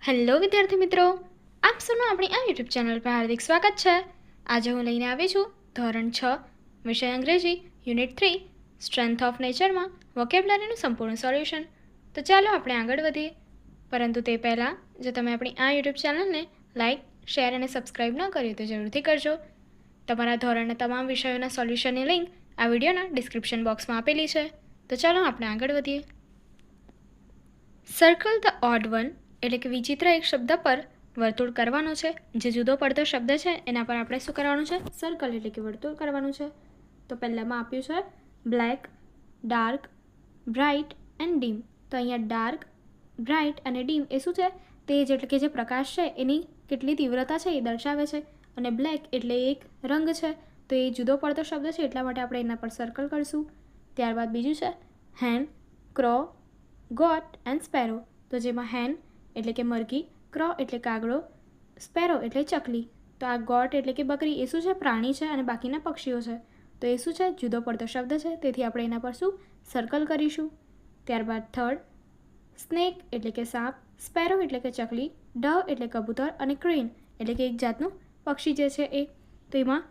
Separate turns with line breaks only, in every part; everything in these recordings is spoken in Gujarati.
હેલો વિદ્યાર્થી મિત્રો, આપ સૌનું આપણી આ યુટ્યુબ ચેનલ પર હાર્દિક સ્વાગત છે. આજે હું લઈને આવી છું ધોરણ 6 વિષય અંગ્રેજી યુનિટ 3 સ્ટ્રેન્થ ઓફ નેચરમાં વોકેબ્યુલરીનું સંપૂર્ણ સોલ્યુશન. તો ચાલો આપણે આગળ વધીએ. પરંતુ તે પહેલાં જો તમે આપણી આ યુટ્યુબ ચેનલને લાઇક, શેર અને સબસ્ક્રાઈબ ન કર્યું તો જરૂરથી કરજો. તમારા ધોરણના તમામ વિષયોના સોલ્યુશનની લિંક આ વિડીયોના ડિસ્ક્રિપ્શન બોક્સમાં આપેલી છે. તો ચાલો આપણે આગળ વધીએ. સર્કલ ધ ઓડ વન એટલે કે વિચિત્ર એક શબ્દ પર વર્તુળ કરવાનો છે. જે જુદો પડતો શબ્દ છે એના પર આપણે શું કરવાનું છે? સર્કલ એટલે કે વર્તુળ કરવાનું છે. તો પહેલામાં આપ્યું છે black, dark, bright and dim. તો અહીંયા ડાર્ક, બ્રાઇટ અને ડીમ એ શું છે? તેજ એટલે કે જે પ્રકાશ છે એની કેટલી તીવ્રતા છે એ દર્શાવે છે. અને બ્લેક એટલે એક રંગ છે, તો એ જુદો પડતો શબ્દ છે એટલા માટે આપણે એના પર સર્કલ કરીશું. ત્યારબાદ બીજું છે હેન, ક્રો, ગોટ એન્ડ સ્પેરો. તો જેમાં હેન એટલે કે મરઘી, ક્રો એટલે કાગડો, સ્પેરો એટલે ચકલી. તો આ ગોટ એટલે કે બકરી એ શું છે? પ્રાણી છે અને બાકીના પક્ષીઓ છે. તો એ શું છે? જુદો પડતો શબ્દ છે, તેથી આપણે એના પર શું? સર્કલ કરીશું. ત્યારબાદ થર્ડ સ્નેક એટલે કે સાપ, સ્પેરો એટલે કે ચકલી, ડવ એટલે કબૂતર અને ક્રેન એટલે કે એક જાતનું પક્ષી જે છે એ. તો એમાં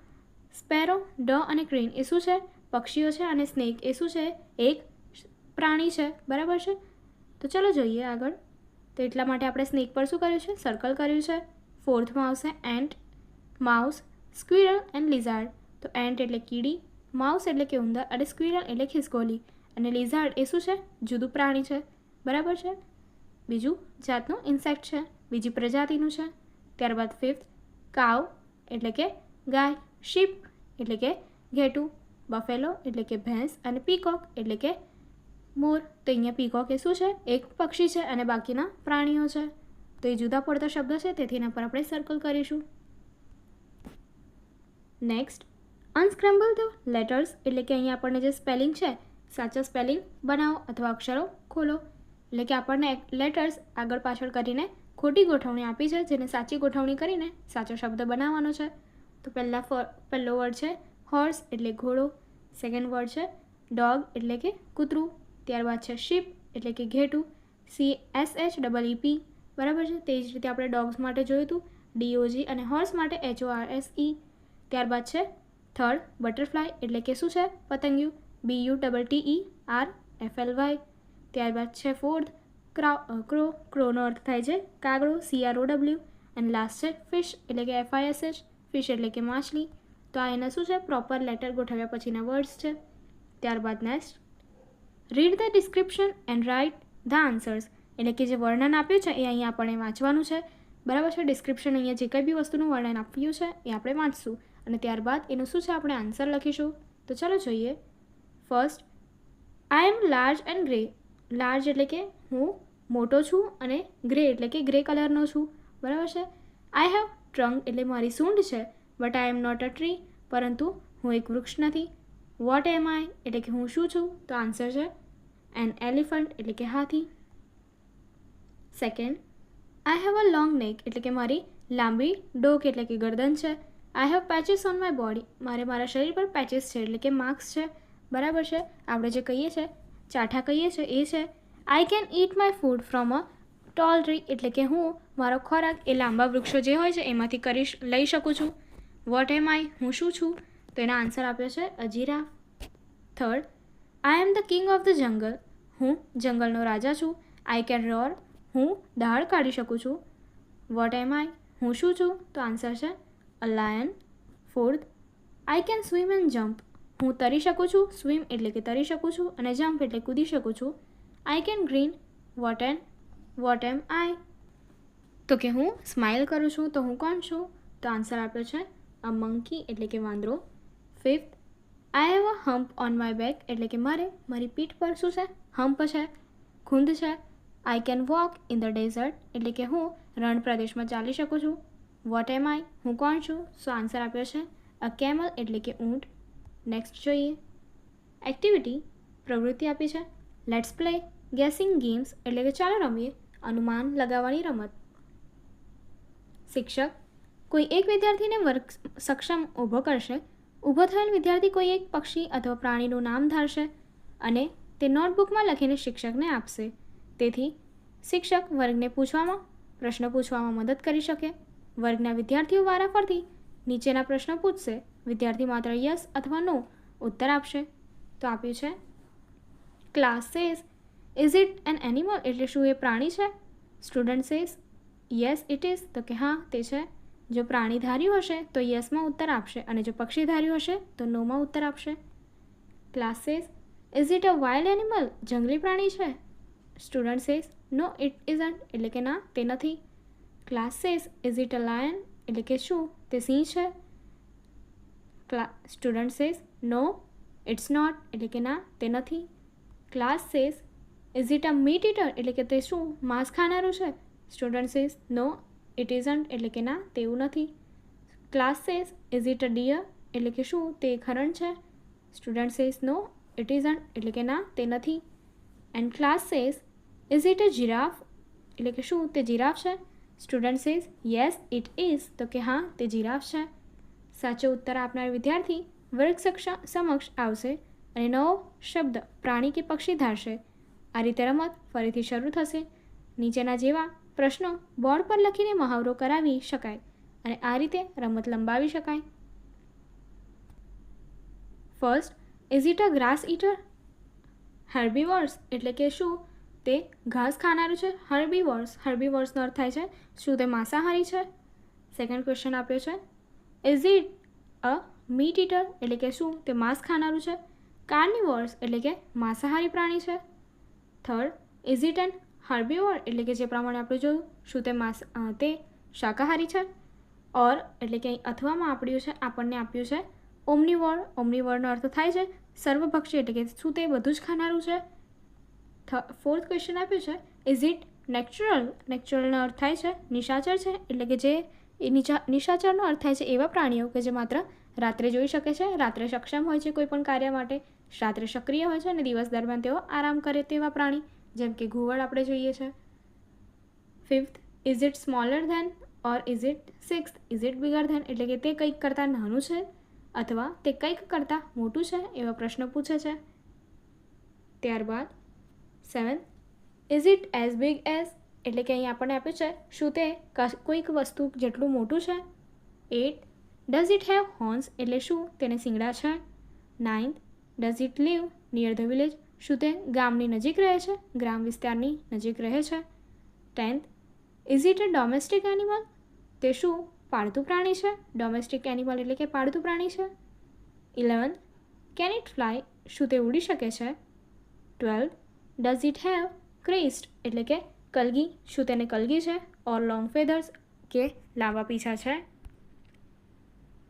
સ્પેરો, ડવ અને ક્રેન એ શું છે? પક્ષીઓ છે અને સ્નેક એ શું છે? એક પ્રાણી છે. બરાબર છે? તો ચલો જોઈએ આગળ. તો એટલા માટે આપણે સ્નેક પર શું કર્યું છે? સર્કલ કર્યું છે. ફોર્થમાં આવશે ant, mouse, squirrel and lizard. તો એન્ટ એટલે કીડી, માઉસ એટલે કે ઉંદર અને સ્ક્વિરલ એટલે ખિસકોલી. અને લિઝાર્ડ એ શું છે? જુદું પ્રાણી છે. બરાબર છે? બીજું જાતનું ઇન્સેક્ટ છે, બીજી પ્રજાતિનું છે. ત્યારબાદ ફિફ્થ કાવ એટલે કે ગાય, શીપ એટલે કે ઘેટું, બફેલો એટલે કે ભેંસ અને પીકોક એટલે કે મોર. તો અહીંયા પીકોક એ શું છે? એક પક્ષી છે અને બાકીના પ્રાણીઓ છે. તો એ જુદા પડતા શબ્દ છે, તેથી એના પર આપણે સર્કલ કરીશું. નેક્સ્ટ અનસ્ક્રેમ્બલ ધ લેટર્સ એટલે કે અહીંયા આપણને જે સ્પેલિંગ છે, સાચો સ્પેલિંગ બનાવો અથવા અક્ષરો ખોલો. એટલે કે આપણને લેટર્સ આગળ પાછળ કરીને ખોટી ગોઠવણી આપી છે, જેને સાચી ગોઠવણી કરીને સાચો શબ્દ બનાવવાનો છે. તો પહેલો વર્ડ છે હોર્સ એટલે ઘોડો, સેકન્ડ વર્ડ છે ડોગ એટલે કે કૂતરું, ત્યારબાદ છે શીપ એટલે કે ઘેટું, CSHEEP. બરાબર છે? તે જ રીતે આપણે ડોગ્સ માટે જોયું હતું DOG અને હોર્સ માટે HORSE. ત્યારબાદ છે થર્ડ બટરફ્લાય એટલે કે શું છે? પતંગિયું, BUTTERFLY. ત્યારબાદ છે ફોર્થ ક્રો, ક્રોનો અર્થ થાય છે કાગડો, CROW. અને લાસ્ટ છે ફિશ એટલે કે FISH, ફિશ એટલે કે માછલી. તો આ એના શું છે? પ્રોપર લેટર ગોઠવ્યા પછીના વર્ડ્સ છે. ત્યારબાદ next read the description and write the answers એટલે કે જે વર્ણન આપ્યું છે એ અહીંયા આપણે વાંચવાનું છે. બરાબર છે? ડિસ્ક્રિપ્શન અહીંયા જે કંઈ બી વસ્તુનું વર્ણન આપ્યું છે એ આપણે વાંચશું અને ત્યારબાદ એનું શું છે? આપણે આન્સર લખીશું. તો ચાલો જોઈએ. First I am large and grey. Large એટલે કે હું મોટો છું અને ગ્રે એટલે કે ગ્રે કલરનો છું. બરાબર છે? આઈ હેવ ટ્રંક એટલે મારી સૂંઢ છે. But I am not a tree, પરંતુ હું એક વૃક્ષ નથી. વોટ એમ આઈ એટલે કે હું શું છું? તો આન્સર છે એન એલિફન્ટ એટલે કે હાથી. Second I have a long neck એટલે કે મારી લાંબી ડોક એટલે કે ગરદન છે. I have patches on my body, મારે મારા શરીર પર પેચીસ છે એટલે કે માર્ક્સ છે. બરાબર છે? આપણે જે કહીએ છીએ ચાઠા કહીએ છીએ એ છે. I can it my food from a tall tree એટલે કે હું મારો ખોરાક એ લાંબા વૃક્ષો જે હોય છે એમાંથી લઈ શકું છું. વોટ એમ આઈ હું શું છું? તો એના આન્સર આપ્યો છે a giraffe. Third I am the king of the jungle, હું જંગલનો રાજા છું. આઈ કેન રોર, હું દહાડ કાઢી શકું છું. વોટ એમ આઈ હું શું છું? તો આન્સર છે a lion. Fourth I can swim and jump, હું તરી શકું છું. સ્વિમ એટલે કે તરી શકું છું અને જમ્પ એટલે કૂદી શકું છું. I can green. What am I તો કે હું સ્માઇલ કરું છું. તો હું કોણ છું? તો આન્સર આપ્યો છે અ મંકી એટલે કે વાંદરો. Fifth I have a hump on my back એટલે કે મારી પીઠ પર શું છે? હમ્પ છે, ખૂંદ છે. I can walk in the desert એટલે કે હું રણ પ્રદેશમાં ચાલી શકું છું. વોટ એમ આઈ હું કોણ છું? સો આન્સર આપ્યો છે અ કેમલ એટલે કે ઊંટ. નેક્સ્ટ જોઈએ. એક્ટિવિટી પ્રવૃત્તિ આપી છે લેટ્સ પ્લે ગેસિંગ ગેમ્સ એટલે કે ચાલો રમીએ અનુમાન લગાવવાની રમત. શિક્ષક કોઈ એક વિદ્યાર્થીને વર્ગ સક્ષમ ઊભો કરશે. ઊભો થયેલ વિદ્યાર્થી કોઈ એક પક્ષી અથવા પ્રાણીનું નામ ધારશે અને તે નોટબુકમાં લખીને શિક્ષકને આપશે. તેથી શિક્ષક વર્ગને પૂછવામાં પ્રશ્ન પૂછવામાં મદદ કરી શકે. વર્ગના વિદ્યાર્થીઓ વારાફરતી નીચેના પ્રશ્નો પૂછશે. વિદ્યાર્થી માત્ર યસ અથવા નો ઉત્તર આપશે. તો આપ્યું છે class says is it N animal, એટલે શું એ પ્રાણી છે? Student says yes it is, તો કે હા તે છે. જો પ્રાણી ધાર્યું હશે તો યસમાં ઉત્તર આપશે અને જો પક્ષી ધાર્યું હશે તો નોમાં ઉત્તર આપશે. Class says is it a wild animal, જંગલી પ્રાણી છે? Student says no it isn't, એટલે કે ના તે નથી. Class says is it a lion, એટલે કે શું તે સિંહ છે? Student says no it's not, એટલે કે ના તે નથી. Class says is it a meat eater, એટલે કે તે શું માંસ ખાનારું છે? Student says no it isn't, એટલે કે ના તેવું નથી. Class says is it a deer, એટલે કે શું તે હરણ છે? Student says no it isn't, એટલે કે ના તે નથી. And class says is it a giraffe, એટલે કે શું તે જીરાફ છે? Student says yes it is, તો કે હા તે જીરાફ છે. સાચો ઉત્તર આપનાર વિદ્યાર્થી વર્ગ સમક્ષ આવશે અને નવો શબ્દ પ્રાણી કે પક્ષી ધારશે. આ રીતે રમત ફરીથી શરૂ થશે. નીચેના જેવા પ્રશ્નો બોર્ડ પર લખીને મહાવરો કરાવી શકાય અને આ રીતે રમત લંબાવી શકાય. First, is it a grass eater? Herbivores એટલે કે શું તે ઘાસ ખાનારું છે? હર્બીવોર્સનો અર્થ થાય છે શું તે માંસાહારી છે? સેકન્ડ ક્વેશ્ચન આપ્યો છે is it a meat eater, એટલે કે શું તે માંસ ખાનારું છે? કાર્નિવોર્સ એટલે કે માંસાહારી પ્રાણી છે. થર્ડ, ઇઝ ઇટ એન હર્બીવોર, એટલે કે જે પ્રમાણે આપણે જોયું શું તે શાકાહારી છે? ઓર એટલે કે અથવામાં આપણને આપ્યું છે ઓમનીવોરનો અર્થ થાય છે સર્વભક્ષી, એટલે કે શું તે બધું જ ખાનારું છે? ફોર્થ ક્વેશ્ચન આપ્યું છે ઇઝ ઇટ નેક્ચરલનો અર્થ થાય છે નિશાચર છે, એટલે કે જે નિશાચરનો અર્થ થાય છે એવા પ્રાણીઓ કે જે માત્ર રાત્રે જોઈ શકે છે, રાત્રે સક્ષમ હોય છે કોઈ પણ કાર્ય માટે, રાત્રે સક્રિય હોય છે અને દિવસ દરમિયાન તેઓ આરામ કરે તેવા પ્રાણી, જેમ કે ઘુવડ આપણે જોઈએ છે. Fifth, is it smaller than or is it sixth, is it bigger than, એટલે કે તે કંઈક કરતાં નાનું છે અથવા તે કંઈક કરતાં મોટું છે એવા પ્રશ્નો પૂછે છે. ત્યારબાદ seventh, is it as big as, એટલે કે અહીં આપણને આપ્યું છે શું તે કોઈક વસ્તુ જેટલું મોટું છે? 8, ડઝ ઇટ હેવ હોર્ન્સ, એટલે શું તેને શિંગડા છે? 9th, does it live near the village, શું તે ગામની નજીક રહે છે, ગ્રામ વિસ્તારની નજીક રહે છે? 10th, is it a domestic animal, તે શું પાળતું પ્રાણી છે? ડોમેસ્ટિક એનિમલ એટલે કે પાળતું પ્રાણી છે. 11th, કેન ઇટ ફ્લાય, શું તે ઉડી શકે છે? 12th, does it have crest, એટલે કે કલગી, શું તેને કલગી છે? ઓર લોંગ ફેધર્સ કે લાંબા પીછા છે?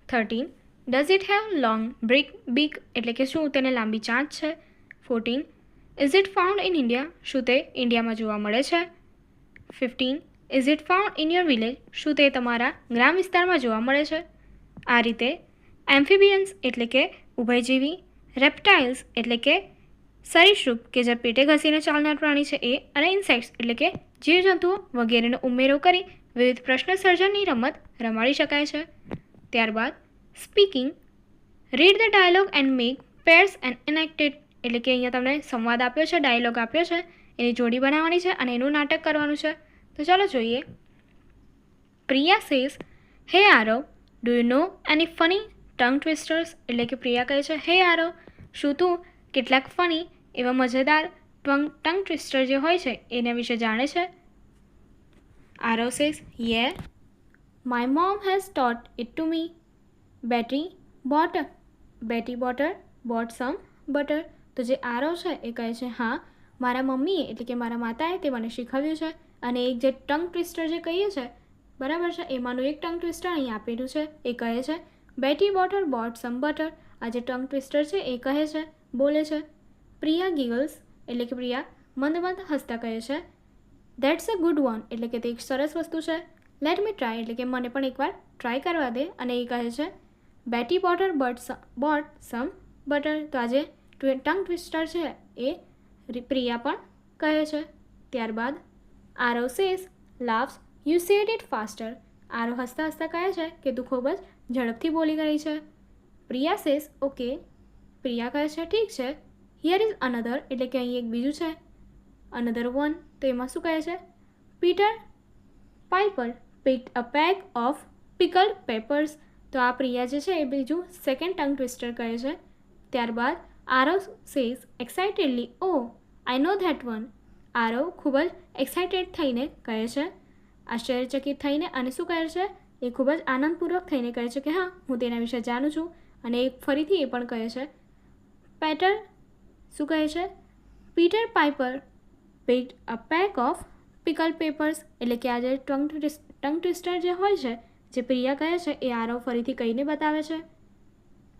13, ડઝ ઇટ હેવ લોંગ બીક, એટલે કે શું તેને લાંબી ચાંચ છે? 14, is it found in India, શું તે ઇન્ડિયામાં જોવા મળે છે? 15, is it found in your village, શું તે તમારા ગ્રામ વિસ્તારમાં જોવા મળે છે? આ રીતે એમ્ફિબિયન્સ એટલે કે ઉભયજીવી, રેપ્ટાઇલ્સ એટલે કે સરીસૃપ કે જે પેટે ઘસીને ચાલનાર પ્રાણી છે એ, અને ઇન્સેક્ટ્સ એટલે કે જીવજંતુઓ વગેરેનો ઉમેરો કરી વિવિધ પ્રશ્ન સર્જનની રમત રમાડી શકાય છે. ત્યારબાદ speaking, read the dialogue and make pairs and enacted, એટલે કે અહીંયા તમને સંવાદ આપ્યો છે, ડાયલોગ આપ્યો છે, એની જોડી બનાવવાની છે અને એનું નાટક કરવાનું છે. તો ચાલો જોઈએ. Priya says hey Aarav, do you know any funny tongue twisters, એટલે કે પ્રિયા કહે છે હે આરવ, શું તું કેટલાક ફની એવા મજેદાર ટંગ ટ્વિસ્ટર જે હોય છે એના વિશે જાણે છે? Aarav says yeah, my mom has taught it to me. Betty bought some butter, તો જે આરવ છે એ કહે છે હા મારા મમ્મીએ એટલે કે મારા માતાએ તે મને શીખવ્યું છે. અને એક જે ટંગ ટ્વિસ્ટર જે કહીએ છે બરાબર છે, એમાંનું એક ટંગ ટ્વિસ્ટર અહીં આપેલું છે. એ કહે છે બેટી બોટર બોટ સમ બટર. આ જે ટંગ ટ્વિસ્ટર છે એ કહે છે, બોલે છે. પ્રિયા ગીગલ્સ, એટલે કે પ્રિયા મંદ મંદ હસતા કહે છે ધેટ્સ અ ગુડ વન, એટલે કે તે એક સરસ વસ્તુ છે. લેટ મી ટ્રાય, એટલે કે મને પણ એકવાર ટ્રાય કરવા દે. અને એ કહે છે બેટી બોટર બોટ સમ બટર. તો આજે ટંગ ટ્વિસ્ટર છે એ પ્રિયા પણ કહે છે. ત્યારબાદ Aarav says laughs you said it faster. Aarav હસતા હસતા કહે છે કે તું ખૂબ જ ઝડપથી બોલી ગઈ છે. Priya says okay. પ્રિયા કહે છે ઠીક છે. હિયર ઇઝ અનધર, એટલે કે અહીં એક બીજું છે અનધર વન. તો એમાં શું કહે છે Peter piper picked a pack of pickled peppers. તો આ પ્રિયા જે છે એ બીજું સેકન્ડ ટંગ ટ્વિસ્ટર કહે છે. ત્યારબાદ Aarav says excitedly, oh I know that one. Aarav ખૂબ જ એક્સાઇટેડ થઈને કહે છે, આશ્ચર્યચકિત થઈને, અને શું કહે છે, એ ખૂબ જ આનંદપૂર્વક થઈને કહે છે કે હા, હું તેના વિશે જાણું છું. અને એ ફરીથી એ પણ કહે છે, પેટર શું કહે છે, Peter piper picked a pack of pickled peppers. એટલે કે આ જે ટંગ ટ્વિસ્ટર જે હોય છે, જે પ્રિયા કહે છે, એ આરવ ફરીથી કહીને બતાવે છે.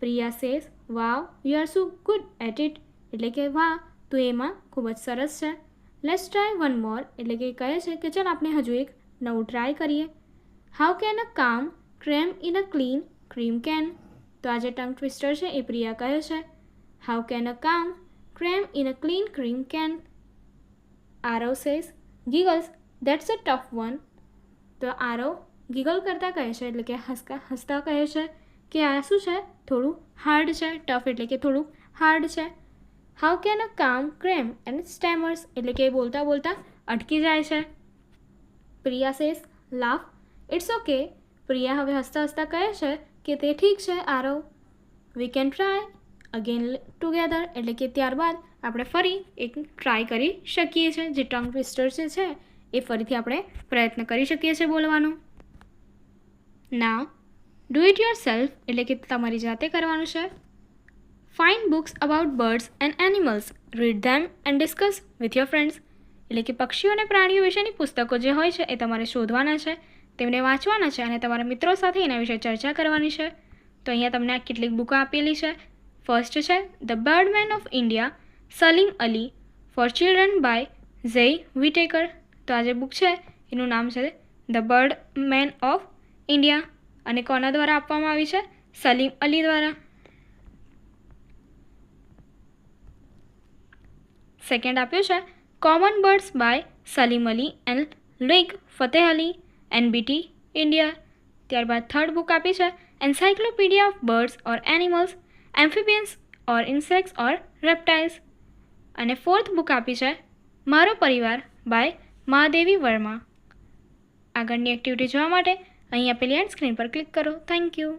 Priya says, wow you are so good at it. એટલે કે વાહ, તું એમાં ખૂબ જ સરસ છે. Let's try one more. એટલે કે કહે છે કે ચાલ આપણે હજુ એક નવું ટ્રાય કરીએ. How can a clam cram in a clean cream can. તો આ જે ટંગ ટ્વિસ્ટર છે એ પ્રિયા કહે છે, how can a clam cram in a clean cream can. Aarav says, giggles that's a tough one. તો આરવ ગીગલ કરતાં કહે છે, એટલે કે હસતા કહે છે કે આ શું છે, થોડું હાર્ડ છે. ટફ એટલે કે થોડું હાર્ડ છે. How can a clam crime and સ્ટેમર્સ. એટલે કે બોલતા બોલતા અટકી જાય છે. Priya says, laugh it's okay. Priya હવે હસતા હસતા કહે છે કે તે ઠીક છે Aarav. We can try again together. એટલે કે ત્યારબાદ આપણે ફરી એક ટ્રાય કરી શકીએ છીએ. જે ટંગ ટ્વિસ્ટર જે છે એ ફરીથી આપણે પ્રયત્ન કરી શકીએ છીએ બોલવાનો. નાવ ડુ ઇટ યોર સેલ્ફ. એટલે કે તમારી જાતે કરવાનું છે. Find books about birds and animals, read them and discuss with your friends. એટલે કે પક્ષીઓ અને પ્રાણીઓ વિશેની પુસ્તકો જે હોય છે એ તમારે શોધવાના છે, તેમને વાંચવાના છે અને તમારા મિત્રો સાથે એના વિશે ચર્ચા કરવાની છે. તો અહીંયા તમને આ કેટલીક બુકો આપેલી છે. ફર્સ્ટ છે the birdman of India, Salim Ali, for children by Zai Whitaker. તો આ જે બુક છે એનું નામ છે ધ બર્ડમેન ઓફ ઇન્ડિયા, અને કોના દ્વારા આપવામાં આવી છે, સલીમ અલી દ્વારા. સેકન્ડ આપ્યું છે common birds by Salim Ali and Laeeq Futehally, NBT India. ત્યારબાદ થર્ડ બુક આપી છે encyclopedia of birds or animals, amphibians or insects or reptiles. અને ફોર્થ બુક આપી છે મારો પરિવાર બાય મહાદેવી વર્મા. આગળની એક્ટિવિટી જોવા માટે અહીં આપેલી એન્ડ સ્ક્રીન પર ક્લિક કરો. Thank you.